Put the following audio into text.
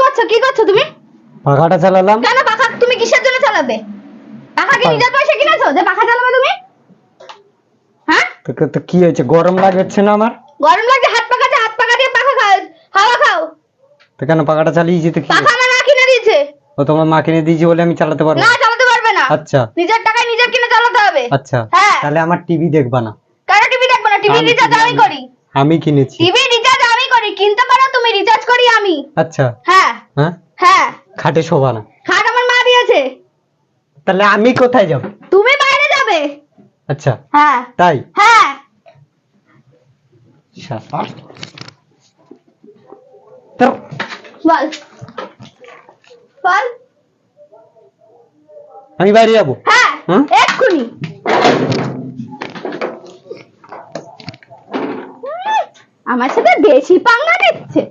করছো? কি করছো তুমি? পাখাটা চালালাম। কেন পাখা তুমি কিসের জন্য চালাবে? পাখা কি নিজের পয়সা কিনেছো যে পাখা চালাবে তুমি? হ্যাঁ? তো কি হয়েছে, গরম লাগছে না আমার? গরম লাগছে, হাত পাকা দিয়ে পাখা খাও, হাওয়া খাও। তো কেন পাখাটা চালিয়ে যেতে কি? পাখা আমার মা কিনে দিয়েছে। ও তোমার মা কিনে দিয়েছে বলে আমি চালাতে পারবো না, চালাতে পারবে না। আচ্ছা নিজের টাকায় নিজের কিনে চালাতে হবে। আচ্ছা, হ্যাঁ। তাহলে আমার টিভি দেখবা না। কেন টিভি দেখবো না? টিভি রিচার্জ আমি করি। আমি কিনেছি। টিভি রিচার্জ আমি করি, কিনতে পারো তুমি, রিচার্জ করি আমি। আচ্ছা। হ্যাঁ হ্যাঁ হ্যাঁ। খাটে শোভা না। খাট আমার মা দিয়েছে। তাহলে আমি কোথায় যাব? তুমি বাইরে যাবে। আচ্ছা হ্যাঁ তাই? হ্যাঁ। বল বল। আমি বাইরে যাবো। হ্যাঁ হুম? এক্ষুনি। আমার সাথে বেশি পাঙ্গা দিচ্ছে।